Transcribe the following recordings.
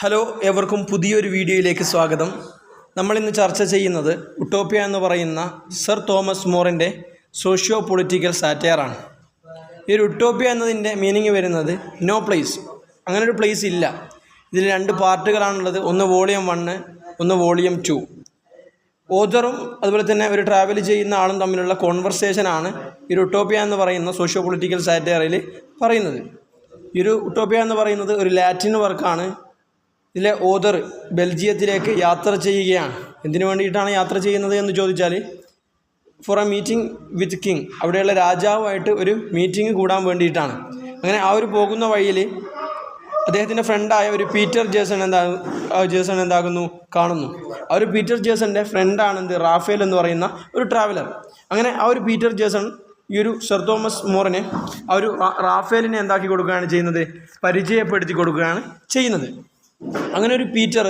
Hello, ഏവർക്കും പുതിയൊരു വീഡിയോയിലേക്ക് സ്വാഗതം. നമ്മളിന്ന് ചർച്ച ചെയ്യുന്നത് ഉട്ടോപ്യ എന്ന് പറയുന്ന സർ തോമസ് മോറിൻ്റെ സോഷ്യോ പൊളിറ്റിക്കൽ സാറ്റയറാണ്. ഈ ഒരു ഉട്ടോപ്യ എന്നതിൻ്റെ മീനിങ് വരുന്നത് നോ പ്ലേസ്, അങ്ങനൊരു പ്ലേസ് ഇല്ല. ഇതിൽ രണ്ട് പാർട്ടുകളാണുള്ളത്, ഒന്ന് വോളിയം 1, ഒന്ന് വോളിയം 2. ഓഥറും അതുപോലെ തന്നെ ഒരു ട്രാവൽ ചെയ്യുന്ന ആളും തമ്മിലുള്ള കോൺവെർസേഷനാണ് ഈ ഒരു ഉട്ടോപ്യ എന്ന് പറയുന്ന സോഷ്യോ പൊളിറ്റിക്കൽ സാറ്റയറിൽ പറയുന്നത്. ഈ ഒരു ഉട്ടോപ്യ എന്ന് പറയുന്നത് ഒരു ലാറ്റിൻ വർക്കാണ്. ഇതിലെ ഓഥർ ബെൽജിയത്തിലേക്ക് യാത്ര ചെയ്യുകയാണ്. എന്തിനു വേണ്ടിയിട്ടാണ് യാത്ര ചെയ്യുന്നത് എന്ന് ചോദിച്ചാൽ for a meeting with king, അവിടെയുള്ള രാജാവുമായിട്ട് ഒരു മീറ്റിംഗ് കൂടാൻ വേണ്ടിയിട്ടാണ്. അങ്ങനെ ആ ഒരു പോകുന്ന വഴിയിൽ അദ്ദേഹത്തിൻ്റെ ഫ്രണ്ടായ ഒരു പീറ്റർ ജേസൺ എന്താകുന്നു കാണുന്നു. ആ ഒരു പീറ്റർ ജേസൻ്റെ ഫ്രണ്ടാണ് റാഫേൽ എന്ന് പറയുന്ന ഒരു ട്രാവലർ. അങ്ങനെ ആ ഒരു പീറ്റർ ജേസൺ ഈ ഒരു സർ തോമസ് മോറിനെ ആ ഒരു റാഫേലിനെ എന്താക്കി കൊടുക്കുകയാണ് ചെയ്യുന്നത്, പരിചയപ്പെടുത്തി കൊടുക്കുകയാണ് ചെയ്യുന്നത്. അങ്ങനെ ഒരു പീറ്റർ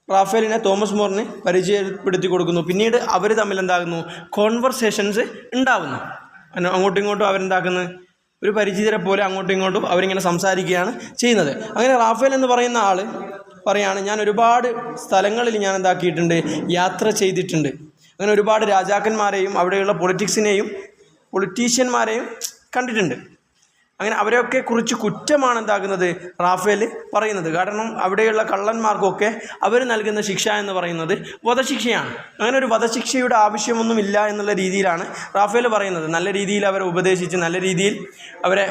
റാഫേലിനെ തോമസ് മോറിനെ പരിചയപ്പെടുത്തി കൊടുക്കുന്നു. പിന്നീട് അവർ തമ്മിൽ എന്താകുന്നു, കോൺവെർസേഷൻസ് ഉണ്ടാകുന്നു. അങ്ങോട്ടും ഇങ്ങോട്ടും അവരെന്താക്കുന്നത്, ഒരു പരിചിതരെ പോലെ അങ്ങോട്ടും ഇങ്ങോട്ടും അവരിങ്ങനെ സംസാരിക്കുകയാണ് ചെയ്യുന്നത്. അങ്ങനെ റാഫേൽ എന്ന് പറയുന്ന ആൾ പറയാണ്, ഞാൻ ഒരുപാട് സ്ഥലങ്ങളിൽ ഞാൻ എന്താക്കിയിട്ടുണ്ട്, യാത്ര ചെയ്തിട്ടുണ്ട്. അങ്ങനെ ഒരുപാട് രാജാക്കന്മാരെയും അവിടെയുള്ള പൊളിറ്റീഷ്യന്മാരെയും കണ്ടിട്ടുണ്ട്. അങ്ങനെ അവരെയൊക്കെ കുറിച്ച് കുറ്റമാണ് എന്താകുന്നത് റാഫേൽ പറയുന്നത്. കാരണം അവിടെയുള്ള കള്ളന്മാർക്കൊക്കെ അവർ നൽകുന്ന ശിക്ഷ എന്ന് പറയുന്നത് വധശിക്ഷയാണ്. അങ്ങനെ ഒരു വധശിക്ഷയുടെ ആവശ്യമൊന്നുമില്ല എന്നുള്ള രീതിയിലാണ് റാഫേൽ പറയുന്നത്. നല്ല രീതിയിൽ അവരെ ഉപദേശിച്ച്, നല്ല രീതിയിൽ അവരെ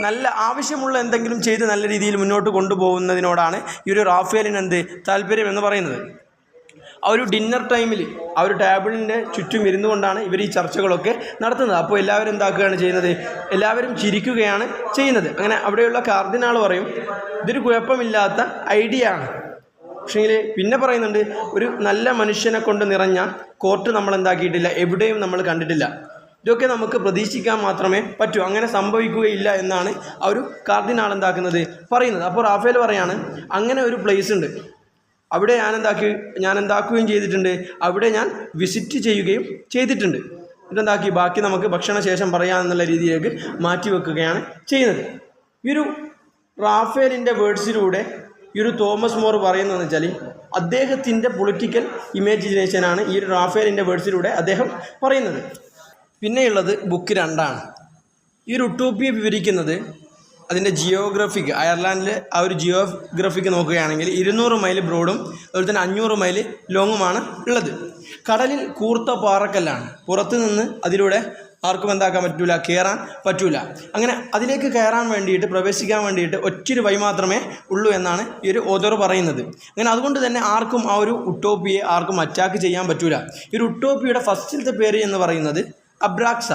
നല്ല ആവശ്യമുള്ള എന്തെങ്കിലും ചെയ്ത് നല്ല രീതിയിൽ മുന്നോട്ട് കൊണ്ടുപോകുന്നതിനോടാണ് ഈ ഒരു റാഫേലിന് താല്പര്യം എന്ന് പറയുന്നത്. ആ ഒരു ഡിന്നർ ടൈമിൽ ആ ഒരു ടേബിളിൻ്റെ ചുറ്റും ഇരുന്നു കൊണ്ടാണ് ഇവർ ഈ ചർച്ചകളൊക്കെ നടത്തുന്നത്. അപ്പോൾ എല്ലാവരും എന്താക്കുകയാണ് ചെയ്യുന്നത്, എല്ലാവരും ചിരിക്കുകയാണ് ചെയ്യുന്നത്. അങ്ങനെ അവിടെയുള്ള കാർഡിനാൾ പറയും, ഇതൊരു കുഴപ്പമില്ലാത്ത ഐഡിയ ആണ്. പക്ഷേ പിന്നെ പറയുന്നുണ്ട്, ഒരു നല്ല മനുഷ്യനെ കൊണ്ട് നിറഞ്ഞ കോർട്ട് നമ്മൾ എന്താക്കിയിട്ടില്ല, എവിടെയും നമ്മൾ കണ്ടിട്ടില്ല. ഇതൊക്കെ നമുക്ക് പ്രതീക്ഷിക്കാൻ മാത്രമേ പറ്റൂ, അങ്ങനെ സംഭവിക്കുകയില്ല എന്നാണ് ആ ഒരു കാർഡിനാൾ പറയുന്നത്. അപ്പോൾ റാഫേൽ പറയാണ്, അങ്ങനെ ഒരു പ്ലേസ് ഉണ്ട്, അവിടെ ഞാൻ എന്താക്കുകയും ചെയ്തിട്ടുണ്ട്, അവിടെ ഞാൻ വിസിറ്റ് ചെയ്യുകയും ചെയ്തിട്ടുണ്ട്. ഇതെന്താക്കി ബാക്കി നമുക്ക് ഭക്ഷണശേഷം പറയാമെന്നുള്ള രീതിയിലേക്ക് മാറ്റിവെക്കുകയാണ് ചെയ്യുന്നത്. ഈ ഒരു റാഫേലിൻ്റെ വേർഡ്സിലൂടെ ഈ ഒരു തോമസ് മോർ പറയുന്നതെന്ന് വെച്ചാൽ അദ്ദേഹത്തിൻ്റെ പൊളിറ്റിക്കൽ ഇമാജിനേഷനാണ് ഈ ഒരു റാഫേലിൻ്റെ വേർഡ്സിലൂടെ അദ്ദേഹം പറയുന്നത്. പിന്നെയുള്ളത് ബുക്ക് 2 ഈ ഒരു ഉട്ടോപ്യ വിവരിക്കുന്നത് അതിൻ്റെ ജിയോഗ്രഫിക്ക്, അയർലാൻഡിൽ ആ ഒരു ജിയോഗ്രഫിക്ക് നോക്കുകയാണെങ്കിൽ 200 മൈൽ ബ്രോഡും അതുപോലെ തന്നെ 500 മൈൽ ലോങ്ങുമാണ് ഉള്ളത്. കടലിൽ കൂർത്ത പാറക്കല്ലാണ്. പുറത്തു നിന്ന് അതിലൂടെ ആർക്കും എന്താക്കാൻ പറ്റൂല, കയറാൻ പറ്റൂല. അങ്ങനെ അതിലേക്ക് കയറാൻ വേണ്ടിയിട്ട്, പ്രവേശിക്കാൻ വേണ്ടിയിട്ട് ഒറ്റൊരു വഴി മാത്രമേ ഉള്ളൂ എന്നാണ് ഈ ഒരു ഓഥർ പറയുന്നത്. അങ്ങനെ അതുകൊണ്ട് തന്നെ ആർക്കും ആ ഒരു ഉട്ടോപ്പിയെ ആർക്കും അറ്റാക്ക് ചെയ്യാൻ പറ്റൂല. ഈ ഒരു ഉട്ടോപ്പിയുടെ ഫസ്റ്റിലത്തെ പേര് എന്ന് പറയുന്നത് അബ്രാക്സ.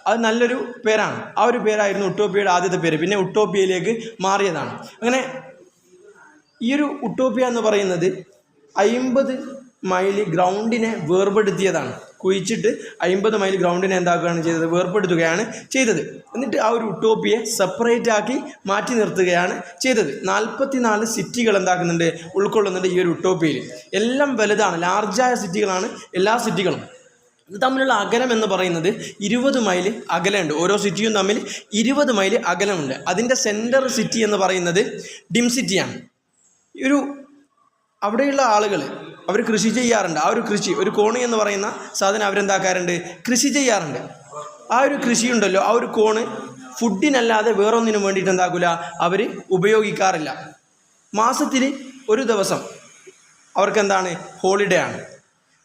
അത് നല്ലൊരു പേരാണ്. ആ ഒരു പേരായിരുന്നു ഉട്ടോപ്യയുടെ ആദ്യത്തെ പേര്. പിന്നെ ഉട്ടോപ്യയിലേക്ക് മാറിയതാണ്. അങ്ങനെ ഈ ഒരു ഉട്ടോപ്യ എന്ന് പറയുന്നത് 50 മൈൽ ഗ്രൗണ്ടിനെ വേർപെടുത്തിയതാണ്. കുഴിച്ചിട്ട് 50 മൈൽ ഗ്രൗണ്ടിനെ എന്താക്കുകയാണ് ചെയ്തത്, വേർപെടുത്തുകയാണ് ചെയ്തത്. എന്നിട്ട് ആ ഒരു ഉട്ടോപ്യയെ സെപ്പറേറ്റ് ആക്കി മാറ്റി നിർത്തുകയാണ് ചെയ്തത്. 44 സിറ്റികൾ ഉൾക്കൊള്ളുന്നുണ്ട് ഈ ഒരു ഉട്ടോപ്യയിൽ. എല്ലാം വലുതാണ്, ലാർജായ സിറ്റികളാണ് എല്ലാ സിറ്റികളും. ഇത് തമ്മിലുള്ള അകലം എന്ന് പറയുന്നത് 20 മൈൽ അകലമുണ്ട്. ഓരോ സിറ്റിയും തമ്മിൽ 20 മൈൽ അകലമുണ്ട്. അതിൻ്റെ സെൻറ്റർ സിറ്റി എന്ന് പറയുന്നത് ഡിം സിറ്റിയാണ്. ഒരു അവിടെയുള്ള ആളുകൾ അവർ കൃഷി ചെയ്യാറുണ്ട്. ആ ഒരു കൃഷി, ഒരു കോണി എന്ന് പറയുന്ന സാധനം അവരെന്താക്കാറുണ്ട്, കൃഷി ചെയ്യാറുണ്ട്. ആ ഒരു കൃഷിയുണ്ടല്ലോ, ആ ഒരു കോണ് ഫുഡിനല്ലാതെ വേറൊന്നിനും വേണ്ടിയിട്ട് എന്താക്കില്ല, അവർ ഉപയോഗിക്കാറില്ല. മാസത്തിൽ ഒരു ദിവസം അവർക്ക് ഹോളിഡേ ആണ്.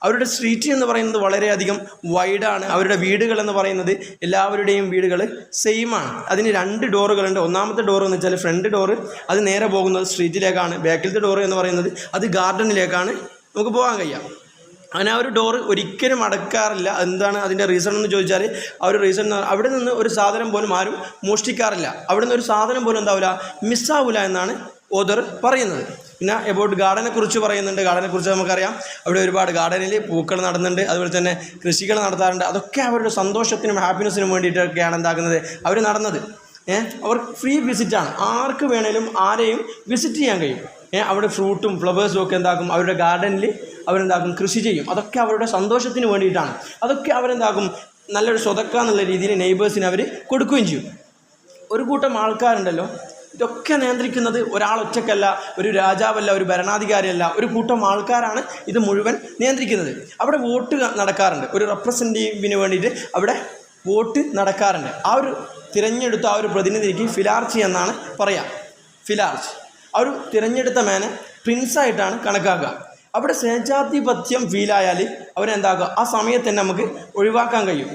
അവരുടെ സ്ട്രീറ്റ് എന്ന് പറയുന്നത് വളരെയധികം വൈഡാണ്. അവരുടെ വീടുകൾ എന്ന് പറയുന്നത് എല്ലാവരുടെയും വീടുകൾ സെയിമാണ്. അതിന് 2 ഡോറുകളുണ്ട്. ഒന്നാമത്തെ ഡോർ എന്ന് വെച്ചാൽ ഫ്രണ്ട് ഡോറ്, അത് നേരെ പോകുന്നത് സ്ട്രീറ്റിലേക്കാണ്. ബാക്കിലത്തെ ഡോറ് എന്ന് പറയുന്നത് അത് ഗാർഡനിലേക്കാണ് നമുക്ക് പോകാൻ കഴിയുക. അങ്ങനെ ആ ഒരു ഡോറ് ഒരിക്കലും അടക്കാറില്ല. എന്താണ് അതിൻ്റെ റീസൺ എന്ന് ചോദിച്ചാൽ, ആ ഒരു റീസൺ അവിടെ നിന്ന് ഒരു സാധനം പോലും ആരും മോഷ്ടിക്കാറില്ല. അവിടെ നിന്ന് ഒരു സാധനം പോലും എന്താവില്ല, മിസ്സാവില്ല എന്നാണ് ഓഥർ പറയുന്നത്. പിന്നെ എബൌട്ട് ഗാർഡനെ കുറിച്ച് പറയുന്നുണ്ട്. ഗാർഡനെക്കുറിച്ച് നമുക്കറിയാം, അവിടെ ഒരുപാട് ഗാർഡനിൽ പൂക്കൾ നടുന്നുണ്ട്, അതുപോലെ തന്നെ കൃഷികൾ നടത്താറുണ്ട്. അതൊക്കെ അവരുടെ സന്തോഷത്തിനും ഹാപ്പിനെസ്സിനും വേണ്ടിയിട്ടൊക്കെയാണ് അവർ നടന്നത്. അവർ ഫ്രീ വിസിറ്റാണ്. ആർക്ക് വേണേലും ആരെയും വിസിറ്റ് ചെയ്യാൻ കഴിയും. അവിടെ ഫ്രൂട്ടും ഫ്ലവേഴ്സും ഒക്കെ അവരുടെ ഗാർഡനിൽ കൃഷി ചെയ്യും. അതൊക്കെ അവരുടെ സന്തോഷത്തിന് വേണ്ടിയിട്ടാണ്. അതൊക്കെ നല്ലൊരു സ്വതക്ക എന്നുള്ള രീതിയിൽ നെയ്ബേഴ്സിന് അവർ കൊടുക്കുകയും ചെയ്യും. ഒരു കൂട്ടം ആൾക്കാരുണ്ടല്ലോ, ഇതൊക്കെ നിയന്ത്രിക്കുന്നത് ഒരാളൊറ്റക്കല്ല, ഒരു രാജാവല്ല, ഒരു ഭരണാധികാരിയല്ല, ഒരു കൂട്ടം ആൾക്കാരാണ് ഇത് മുഴുവൻ നിയന്ത്രിക്കുന്നത്. അവിടെ വോട്ട് നടക്കാറുണ്ട്, ഒരു റെപ്രസെൻറ്റേറ്റീവിന് വേണ്ടിയിട്ട് അവിടെ വോട്ട് നടക്കാറുണ്ട്. ആ ഒരു തിരഞ്ഞെടുത്ത ആ ഒരു പ്രതിനിധിക്ക് ഫിലാർച്ചി എന്നാണ് പറയുക. ഫിലാർച്ച് ആ ഒരു തിരഞ്ഞെടുത്ത മേനെ പ്രിൻസായിട്ടാണ് കണക്കാക്കുക. അവിടെ സ്വേച്ഛാധിപത്യം ഫീലായാൽ അവരെന്താക്കുക, ആ സമയത്ത് തന്നെ നമുക്ക് ഒഴിവാക്കാൻ കഴിയും.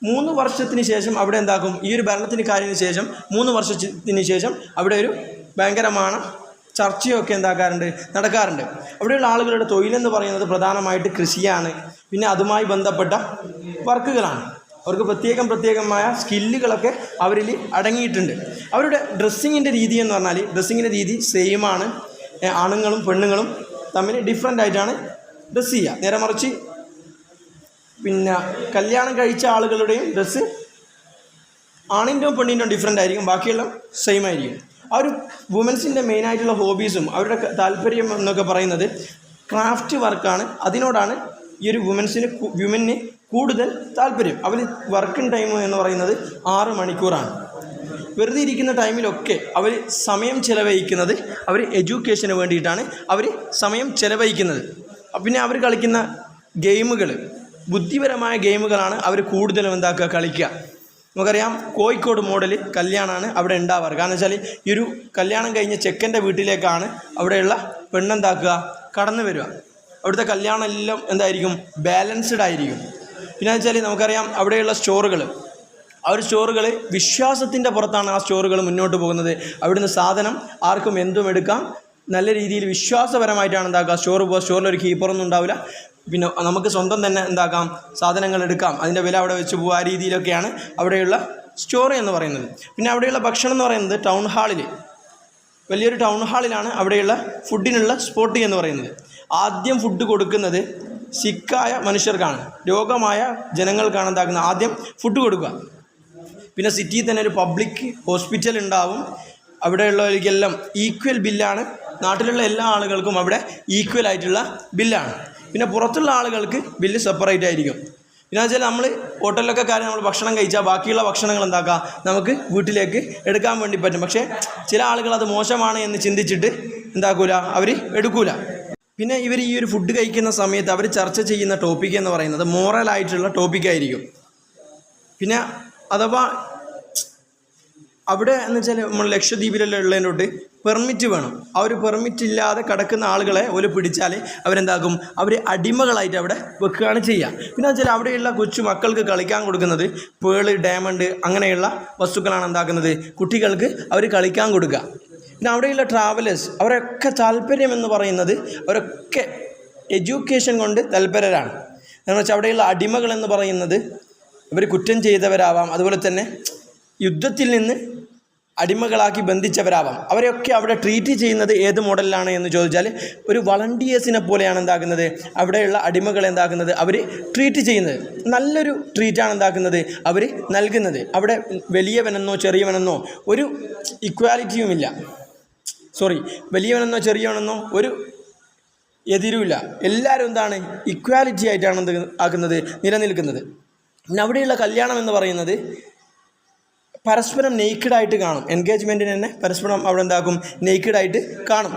3 വർഷത്തിന് ശേഷം അവിടെ എന്താക്കും, ഈ ഒരു ഭരണത്തിന് കാര്യത്തിന് ശേഷം 3 വർഷത്തിന് ശേഷം അവിടെ ഒരു ഭയങ്കരமான ചർച്ചയൊക്കെ എന്താക്കാറുണ്ട്, നടക്കാറുണ്ട്. അവിടെയുള്ള ആളുകളുടെ തൊഴിലെന്ന് പറയുന്നത് പ്രധാനമായിട്ട് കൃഷിയാണ്, പിന്നെ അതുമായി ബന്ധപ്പെട്ട വർക്കുകളാണ്. അവർക്ക് പ്രത്യേകമായ സ്കില്ലുകളൊക്കെ അവരിൽ അടങ്ങിയിട്ടുണ്ട്. അവരുടെ ഡ്രസ്സിങ്ങിൻ്റെ രീതി എന്ന് പറഞ്ഞാൽ ഡ്രസ്സിങ്ങിൻ്റെ രീതി സെയിമാണ്. ആണുങ്ങളും പെണ്ണുങ്ങളും തമ്മിൽ ഡിഫറെൻ്റ് ആയിട്ടാണ് ഡ്രസ്സ് ചെയ്യുക. നേരെ മറിച്ച് പിന്നെ കല്യാണം കഴിച്ച ആളുകളുടെയും ഡ്രസ്സ് ആണിൻ്റെയും പെണ്ണിൻ്റെയും ഡിഫറെൻ്റ് ആയിരിക്കും, ബാക്കിയുള്ള സെയിം ആയിരിക്കും. ആ ഒരു വുമൻസിൻ്റെ മെയിനായിട്ടുള്ള ഹോബീസും അവരുടെ താല്പര്യം എന്നൊക്കെ പറയുന്നത് ക്രാഫ്റ്റ് വർക്കാണ്. അതിനോടാണ് ഈ ഒരു വിമന് കൂടുതൽ താല്പര്യം. അവർ വർക്കിംഗ് ടൈം എന്ന് പറയുന്നത് 6 മണിക്കൂറാണ്. വെറുതെ ഇരിക്കുന്ന ടൈമിലൊക്കെ അവർ സമയം ചിലവഴിക്കുന്നത് അവർ എഡ്യൂക്കേഷന് വേണ്ടിയിട്ടാണ് അവർ സമയം ചിലവഴിക്കുന്നത്. പിന്നെ അവർ കളിക്കുന്ന ഗെയിമുകൾ ബുദ്ധിപരമായ ഗെയിമുകളാണ് അവർ കൂടുതലും കളിക്കുക. നമുക്കറിയാം കോഴിക്കോട് മോഡൽ കല്യാണമാണ് അവിടെ ഉണ്ടാവാറ്. കാരണം വെച്ചാൽ ഈ ഒരു കല്യാണം കഴിഞ്ഞ ചെക്കൻ്റെ വീട്ടിലേക്കാണ് അവിടെയുള്ള കടന്നു വരിക. അവിടുത്തെ കല്യാണം എല്ലാം എന്തായിരിക്കും, ബാലൻസ്ഡ് ആയിരിക്കും. പിന്നെ വെച്ചാൽ നമുക്കറിയാം അവിടെയുള്ള സ്റ്റോറുകൾ, ആ ഒരു സ്റ്റോറുകൾ വിശ്വാസത്തിൻ്റെ പുറത്താണ് ആ സ്റ്റോറുകൾ മുന്നോട്ട് പോകുന്നത്. അവിടുന്ന് സാധനം ആർക്കും എന്തും എടുക്കാം, നല്ല രീതിയിൽ വിശ്വാസപരമായിട്ടാണ് സ്റ്റോറിലൊരു കീപ്പറൊന്നും ഉണ്ടാവില്ല. പിന്നെ നമുക്ക് സ്വന്തം തന്നെ സാധനങ്ങൾ എടുക്കാം, അതിൻ്റെ വില അവിടെ വെച്ച് പോകും. ആ രീതിയിലൊക്കെയാണ് അവിടെയുള്ള സ്റ്റോർ എന്ന് പറയുന്നത്. പിന്നെ അവിടെയുള്ള ഭക്ഷണം എന്ന് പറയുന്നത് ടൗൺ ഹാളിൽ, വലിയൊരു ടൗൺ ഹാളിലാണ് അവിടെയുള്ള ഫുഡിനുള്ള സ്പോട്ട് എന്ന് പറയുന്നത്. ആദ്യം ഫുഡ് കൊടുക്കുന്നത് സിക്കായ മനുഷ്യർക്കാണ്, രോഗമായ ജനങ്ങൾക്കാണ് ആദ്യം ഫുഡ് കൊടുക്കുക. പിന്നെ സിറ്റിയിൽ തന്നെ ഒരു പബ്ലിക് ഹോസ്പിറ്റൽ ഉണ്ടാവും. അവിടെയുള്ളവർക്കെല്ലാം ഈക്വൽ ബില്ലാണ്. നാട്ടിലുള്ള എല്ലാ ആളുകൾക്കും അവിടെ ഈക്വൽ ആയിട്ടുള്ള ബില്ലാണ്. പിന്നെ പുറത്തുള്ള ആളുകൾക്ക് ബില്ല് സെപ്പറേറ്റ് ആയിരിക്കും. പിന്നെ വെച്ചാൽ നമ്മൾ ഹോട്ടലിലൊക്കെ കാര്യം നമ്മൾ ഭക്ഷണം കഴിച്ചാൽ ബാക്കിയുള്ള ഭക്ഷണങ്ങൾ നമുക്ക് വീട്ടിലേക്ക് എടുക്കാൻ വേണ്ടി പറ്റും. പക്ഷേ ചില ആളുകൾ അത് മോശമാണ് എന്ന് ചിന്തിച്ചിട്ട് അവർ എടുക്കൂല. പിന്നെ ഇവർ ഈ ഒരു ഫുഡ് കഴിക്കുന്ന സമയത്ത് അവർ ചർച്ച ചെയ്യുന്ന ടോപ്പിക് എന്ന് പറയുന്നത് മോറലായിട്ടുള്ള ടോപ്പിക്കായിരിക്കും. പിന്നെ അഥവാ അവിടെ എന്ന് വെച്ചാൽ നമ്മൾ ലക്ഷദ്വീപിലെല്ലാം ഉള്ളതിനോട്ട് പെർമിറ്റ് വേണം. ആ ഒരു പെർമിറ്റ് ഇല്ലാതെ കിടക്കുന്ന ആളുകളെ പിടിച്ചാൽ അവർ അടിമകളായിട്ട് അവിടെ വെക്കുകയാണ് ചെയ്യുക. പിന്നെ വെച്ചാൽ അവിടെയുള്ള കൊച്ചു മക്കൾക്ക് കളിക്കാൻ കൊടുക്കുന്നത് പേള്, ഡയമണ്ട് അങ്ങനെയുള്ള വസ്തുക്കളാണ് കുട്ടികൾക്ക് അവർ കളിക്കാൻ കൊടുക്കുക. പിന്നെ അവിടെയുള്ള ട്രാവലേഴ്സ് അവരൊക്കെ താല്പര്യം എന്ന് പറയുന്നത് അവരൊക്കെ എഡ്യൂക്കേഷൻ കൊണ്ട് തൽപരരാണ്. എന്ന് വെച്ചാൽ അവിടെയുള്ള അടിമകൾ എന്ന് പറയുന്നത് അവർ കുറ്റം ചെയ്തവരാവാം, അതുപോലെ തന്നെ യുദ്ധത്തിൽ നിന്ന് അടിമകളാക്കി ബന്ധിച്ചവരാവാം. അവരെയൊക്കെ അവിടെ ട്രീറ്റ് ചെയ്യുന്നത് ഏത് മോഡലിലാണ് എന്ന് ചോദിച്ചാൽ ഒരു വളണ്ടിയേഴ്സിനെ പോലെയാണ് അവിടെയുള്ള അടിമകളെ അവർ ട്രീറ്റ് ചെയ്യുന്നത്. നല്ലൊരു ട്രീറ്റാണ് അവർ നൽകുന്നത്. അവിടെ വലിയവനെന്നോ ചെറിയവനെന്നോ ഒരു ഇക്വാലിറ്റിയുമില്ല. വലിയവനെന്നോ ചെറിയവനെന്നോ ഒരു എതിരുമില്ല. എല്ലാവരും ഇക്വാലിറ്റി ആയിട്ടാണ് നിലനിൽക്കുന്നത്. പിന്നെ അവിടെയുള്ള കല്യാണം എന്ന് പറയുന്നത് പരസ്പരം നെയ്ക്കഡായിട്ട് കാണും. എൻഗേജ്മെൻറ്റിന് തന്നെ പരസ്പരം അവിടെ നെയ്ക്കഡായിട്ട് കാണും.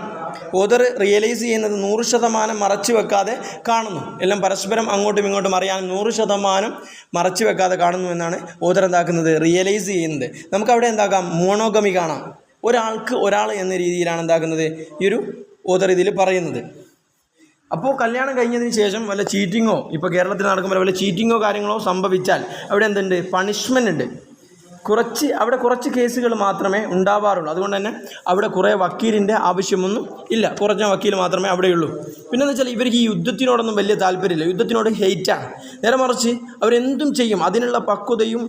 ഓതർ റിയലൈസ് ചെയ്യുന്നത് 100% മറച്ചു വെക്കാതെ കാണുന്നു. എല്ലാം പരസ്പരം അങ്ങോട്ടും ഇങ്ങോട്ടും അറിയാൻ 100% മറച്ചു വെക്കാതെ കാണുന്നു എന്നാണ് ഓതർ റിയലൈസ് ചെയ്യുന്നത്. നമുക്കവിടെ മോണോഗമി കാണാം. ഒരാൾക്ക് ഒരാൾ എന്ന രീതിയിലാണ് ഈ ഒരു ഓതർ ഇതിൽ പറയുന്നത്. അപ്പോൾ കല്യാണം കഴിഞ്ഞതിന് ശേഷം വല്ല ചീറ്റിങ്ങോ, ഇപ്പോൾ കേരളത്തിൽ നടക്കുമ്പോൾ വല്ല ചീറ്റിങ്ങോ കാര്യങ്ങളോ സംഭവിച്ചാൽ അവിടെ പണിഷ്മെൻ്റ് ഉണ്ട്. കുറച്ച് കേസുകൾ മാത്രമേ ഉണ്ടാവാറുള്ളൂ. അതുകൊണ്ട് തന്നെ അവിടെ കുറേ വക്കീലിൻ്റെ ആവശ്യമൊന്നും ഇല്ല, കുറഞ്ഞ വക്കീൽ മാത്രമേ അവിടെയുള്ളൂ. പിന്നെന്ന് വെച്ചാൽ ഇവർക്ക് ഈ യുദ്ധത്തിനോടൊന്നും വലിയ താല്പര്യമില്ല, യുദ്ധത്തിനോട് ഹെയ്റ്റാണ്. നേരെ മറിച്ച് അവരെന്തും ചെയ്യും, അതിനുള്ള പക്വതയും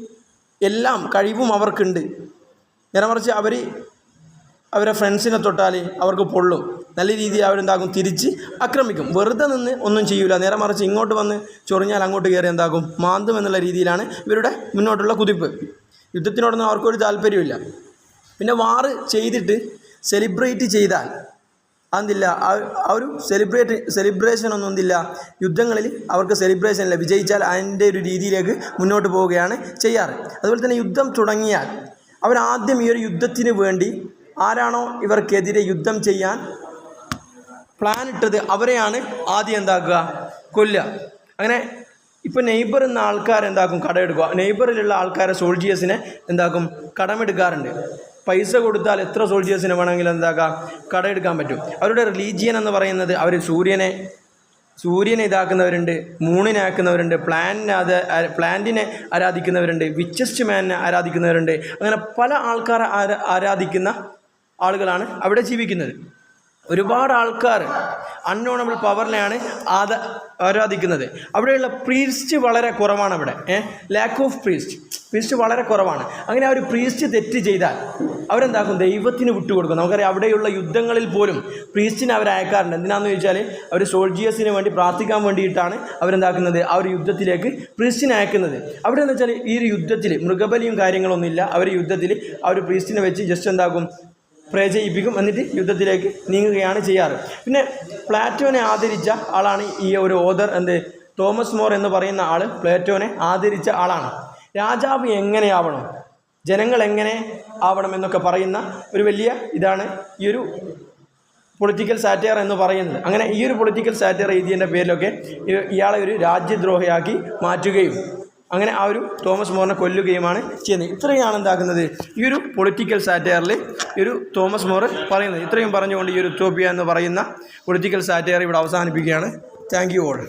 എല്ലാം കഴിവും അവർക്കുണ്ട്. നേരെ മറിച്ച് അവരെ ഫ്രണ്ട്സിനെ തൊട്ടാൽ അവർക്ക് പൊള്ളും, നല്ല രീതിയിൽ തിരിച്ച് ആക്രമിക്കും. വെറുതെ നിന്ന് ഒന്നും ചെയ്യൂല. നേരെ മറിച്ച് ഇങ്ങോട്ട് വന്ന് ചൊറിഞ്ഞാൽ അങ്ങോട്ട് കയറി മാന്തും എന്നുള്ള രീതിയിലാണ് ഇവരുടെ മുന്നോട്ടുള്ള കുതിപ്പ്. യുദ്ധത്തിനോടൊന്നും അവർക്കൊരു താല്പര്യമില്ല. പിന്നെ വാറ് ചെയ്തിട്ട് സെലിബ്രേറ്റ് ചെയ്താൽ അതില്ല, ആ ഒരു സെലിബ്രേഷനൊന്നും എന്തില്ല, യുദ്ധങ്ങളിൽ അവർക്ക് സെലിബ്രേഷനില്ല. വിജയിച്ചാൽ അതിൻ്റെ ഒരു രീതിയിലേക്ക് മുന്നോട്ട് പോവുകയാണ് ചെയ്യാറ്. അതുപോലെ തന്നെ യുദ്ധം തുടങ്ങിയാൽ അവരാദ്യം ഈ ഒരു യുദ്ധത്തിന് വേണ്ടി ആരാണോ ഇവർക്കെതിരെ യുദ്ധം ചെയ്യാൻ പ്ലാൻ ഇട്ടത് അവരെയാണ് ആദ്യം എന്താക്കുക, കൊല്ലുക. അങ്ങനെ ഇപ്പോൾ നെയ്ബർ എന്ന ആൾക്കാരെന്താക്കും, കടമെടുക്കുക. നെയ്ബറിലുള്ള ആൾക്കാരെ സോൾജിയേഴ്സിനെ എന്താക്കും, കടമെടുക്കാറുണ്ട്. പൈസ കൊടുത്താൽ എത്ര സോൾജിയേഴ്സിനെ വേണമെങ്കിലും എന്താക്കാം, കടമെടുക്കാൻ പറ്റും. അവരുടെ റിലീജിയൻ എന്ന് പറയുന്നത് അവർ സൂര്യനെ ഇതാക്കുന്നവരുണ്ട്, മൂണിനെ ആക്കുന്നവരുണ്ട്, പ്ലാന്റിനെ ആരാധിക്കുന്നവരുണ്ട്, വിച്ചസ്റ്റ് മാനിനെ ആരാധിക്കുന്നവരുണ്ട്. അങ്ങനെ പല ആൾക്കാരെ ആരാധിക്കുന്ന ആളുകളാണ് അവിടെ ജീവിക്കുന്നത്. ഒരുപാട് ആൾക്കാർ അൺനോണബിൾ പവറിനെയാണ് ആരാധിക്കുന്നത്. അവിടെയുള്ള പ്രീസ്റ്റ് വളരെ കുറവാണ്. അവിടെ ലാക്ക് ഓഫ് പ്രീസ്റ്റ് വളരെ കുറവാണ്. അങ്ങനെ ആ ഒരു പ്രീസ്റ്റ് തെറ്റ് ചെയ്താൽ അവരെന്താക്കും, ദൈവത്തിന് വിട്ടുകൊടുക്കും. നമുക്കറിയാം അവിടെയുള്ള യുദ്ധങ്ങളിൽ പോലും പ്രീസ്റ്റിനെ അവർ അയക്കാറുണ്ട്. എന്തിനാണെന്ന് ചോദിച്ചാൽ അവർ സോൾജിയേഴ്സിന് വേണ്ടി പ്രാർത്ഥിക്കാൻ വേണ്ടിയിട്ടാണ് അവരെന്താക്കുന്നത്, ആ ഒരു യുദ്ധത്തിലേക്ക് പ്രീസ്റ്റിനെ അയക്കുന്നത്. അവിടെ എന്ന് വെച്ചാൽ ഈ ഒരു യുദ്ധത്തിൽ മൃഗബലിയും കാര്യങ്ങളൊന്നുമില്ല. അവർ യുദ്ധത്തിൽ ആ ഒരു പ്രീസ്റ്റിനെ വെച്ച് ജസ്റ്റ് എന്താക്കും, പ്രേ ചെയ്യിപ്പിക്കും, എന്നിട്ട് യുദ്ധത്തിലേക്ക് നീങ്ങുകയാണ് ചെയ്യാറ്. പിന്നെ പ്ലാറ്റോനെ ആദരിച്ച ആളാണ് ഈ ഒരു ഓഥർ തോമസ് മോർ എന്ന് പറയുന്ന ആൾ. പ്ലാറ്റോനെ ആദരിച്ച ആളാണ്. രാജാവ് എങ്ങനെയാവണം, ജനങ്ങൾ എങ്ങനെ ആവണം എന്നൊക്കെ പറയുന്ന ഒരു വലിയ ഇതാണ് ഈ ഒരു പൊളിറ്റിക്കൽ സാറ്റയർ എന്ന് പറയുന്നത്. അങ്ങനെ ഈ ഒരു പൊളിറ്റിക്കൽ സാറ്റയർ എഴുതിയതിൻ്റെ പേരിലൊക്കെ ഇയാളെ ഒരു രാജ്യദ്രോഹിയാക്കി മാറ്റുകയും അങ്ങനെ ആ ഒരു തോമസ് മോറിനെ കൊല്ലുകയുമാണ് ചെയ്യുന്നത്. ഇത്രയാണ് എന്താക്കുന്നത് ഈ ഒരു പൊളിറ്റിക്കൽ സാറ്റയറിൽ ഈ ഒരു തോമസ് മോർ പറയുന്നത്. ഇത്രയും പറഞ്ഞുകൊണ്ട് ഈ ഒരു ഉത്തോപ്പിയ എന്ന് പറയുന്ന പൊളിറ്റിക്കൽ സാറ്റയർ ഇവിടെ അവസാനിപ്പിക്കുകയാണ്. Thank you all.